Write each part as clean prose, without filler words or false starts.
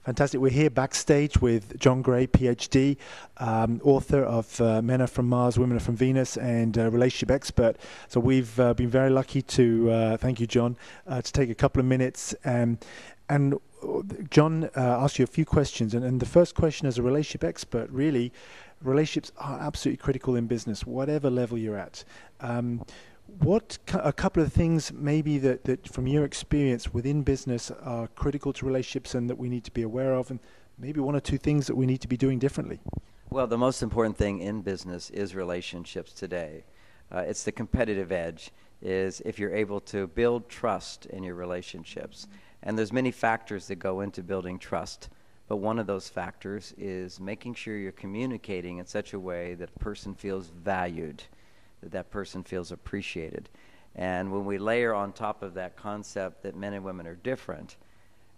Fantastic. We're here backstage with John Gray, PhD, author of Men Are From Mars, Women Are From Venus, and relationship expert. So we've been very lucky to, thank you, John, to take a couple of minutes. And John asked you a few questions. And the first question, as a relationship expert, really, relationships are absolutely critical in business, whatever level you're at. What a couple of things maybe that from your experience within business are critical to relationships and that we need to be aware of, and maybe one or two things that we need to be doing differently? Well, the most important thing in business is relationships today. It's the competitive edge, is if you're able to build trust in your relationships. And there's many factors that go into building trust, but one of those factors is making sure you're communicating in such a way that a person feels valued, that person feels appreciated. And when we layer on top of that concept that men and women are different,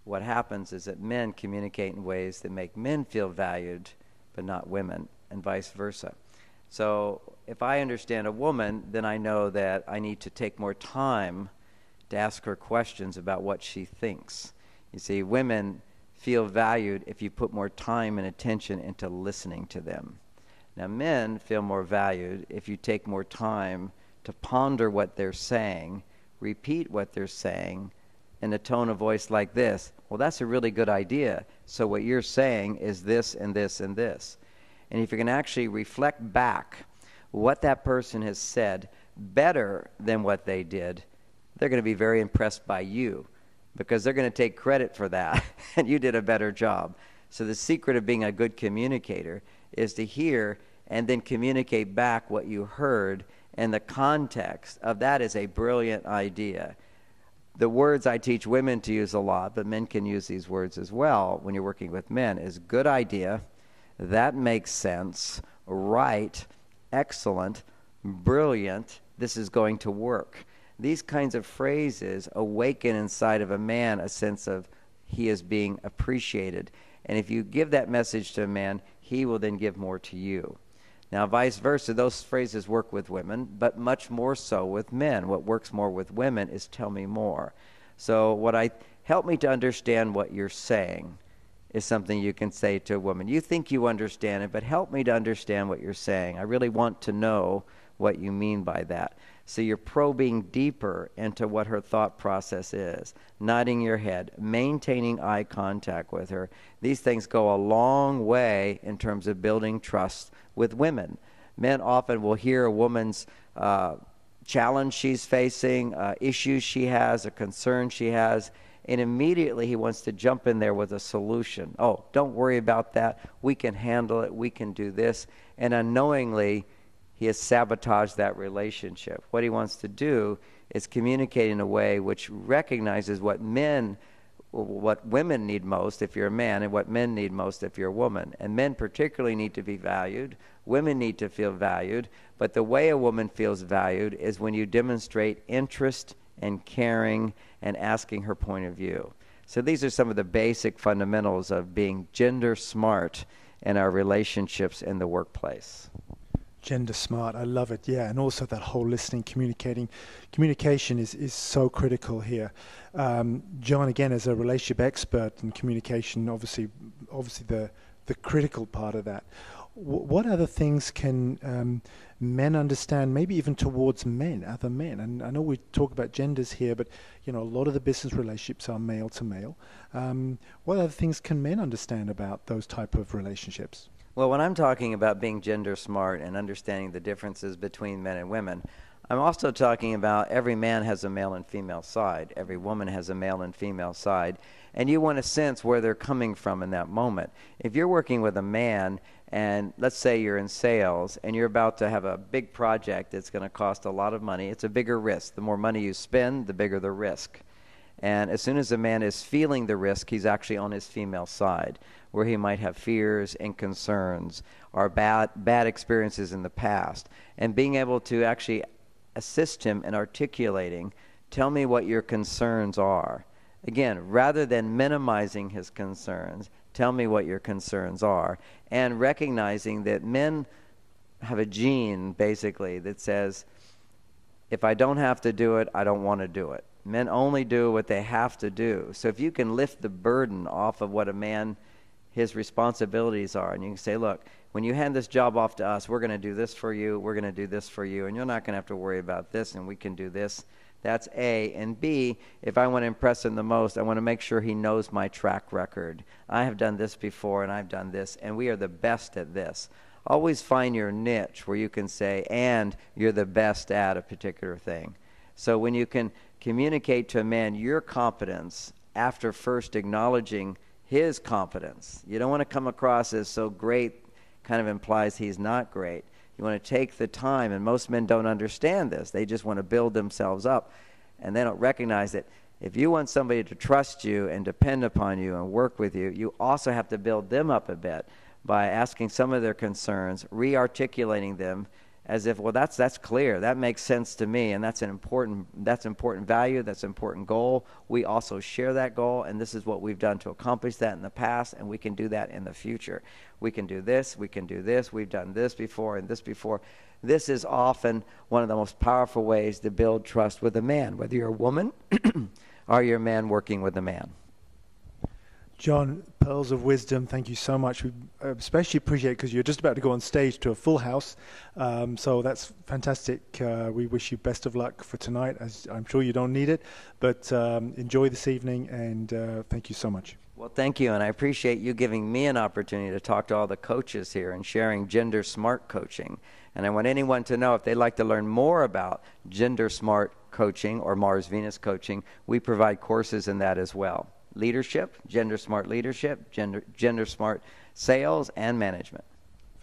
what happens is that men communicate in ways that make men feel valued, but not women, and vice versa. So if I understand a woman, then I know that I need to take more time to ask her questions about what she thinks. You see, women feel valued if you put more time and attention into listening to them. Now, men feel more valued if you take more time to ponder what they're saying, repeat what they're saying in a tone of voice like this. Well, that's a really good idea. So what you're saying is this and this and this. And if you can actually reflect back what that person has said better than what they did, they're going to be very impressed by you because they're going to take credit for that and you did a better job. So the secret of being a good communicator is to hear and then communicate back what you heard, and the context of that is a brilliant idea. The words I teach women to use a lot, but men can use these words as well when you're working with men, is good idea, that makes sense, right, excellent, brilliant, this is going to work. These kinds of phrases awaken inside of a man a sense of he is being appreciated. And if you give that message to a man, he will then give more to you. Now, vice versa, those phrases work with women, but much more so with men. What works more with women is tell me more. So help me to understand what you're saying is something you can say to a woman. You think you understand it, but help me to understand what you're saying. I really want to know what you mean by that. So you're probing deeper into what her thought process is, nodding your head, maintaining eye contact with her. These things go a long way in terms of building trust with women. Men often will hear a woman's challenge she's facing, issues she has, a concern she has, and immediately he wants to jump in there with a solution. Oh, don't worry about that. We can handle it. We can do this. And unknowingly, he has sabotaged that relationship. What he wants to do is communicate in a way which recognizes what women need most if you're a man and what men need most if you're a woman. And men particularly need to be valued. Women need to feel valued. But the way a woman feels valued is when you demonstrate interest and caring and asking her point of view. So these are some of the basic fundamentals of being gender smart in our relationships in the workplace. Gender smart, I love it, yeah, and also that whole listening, communication is so critical here. John, again, as a relationship expert in communication, obviously the critical part of that. What other things can men understand, maybe even towards men, other men? And I know we talk about genders here, but a lot of the business relationships are male to male. What other things can men understand about those type of relationships? Well, when I'm talking about being gender smart and understanding the differences between men and women, I'm also talking about every man has a male and female side. Every woman has a male and female side. And you want to sense where they're coming from in that moment. If you're working with a man and let's say you're in sales and you're about to have a big project that's going to cost a lot of money, it's a bigger risk. The more money you spend, the bigger the risk. And as soon as a man is feeling the risk, he's actually on his female side, where he might have fears and concerns or bad experiences in the past. And being able to actually assist him in articulating, tell me what your concerns are. Again, rather than minimizing his concerns, tell me what your concerns are. And recognizing that men have a gene, basically, that says, if I don't have to do it, I don't want to do it. Men only do what they have to do. So if you can lift the burden off of what a man, his responsibilities are, and you can say, look, when you hand this job off to us, we're going to do this for you, we're going to do this for you, and you're not going to have to worry about this, and we can do this. That's A. And B, if I want to impress him the most, I want to make sure he knows my track record. I have done this before, and I've done this, and we are the best at this. Always find your niche where you can say, and you're the best at a particular thing. So when you can communicate to a man your competence after first acknowledging his competence, you don't want to come across as so great, kind of implies he's not great. You want to take the time, and most men don't understand this. They just want to build themselves up, and they don't recognize that if you want somebody to trust you and depend upon you and work with you, you also have to build them up a bit by asking some of their concerns, re-articulating them as if, well, that's clear, that makes sense to me, and that's important value, that's an important goal. We also share that goal, and this is what we've done to accomplish that in the past, and we can do that in the future. We can do this, we can do this, we've done this before and this before. This is often one of the most powerful ways to build trust with a man, whether you're a woman or you're a man working with a man. John, pearls of wisdom, thank you so much. We especially appreciate it because you're just about to go on stage to a full house. So that's fantastic. We wish you best of luck for tonight, as I'm sure you don't need it. But enjoy this evening, and thank you so much. Well, thank you, and I appreciate you giving me an opportunity to talk to all the coaches here and sharing gender smart coaching. And I want anyone to know if they'd like to learn more about gender smart coaching or Mars-Venus coaching, we provide courses in that as well. Leadership, gender smart leadership, gender smart sales and management.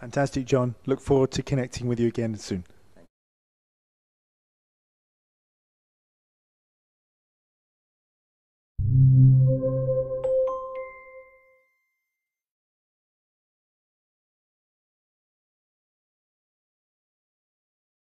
Fantastic, John. Look forward to connecting with you again soon.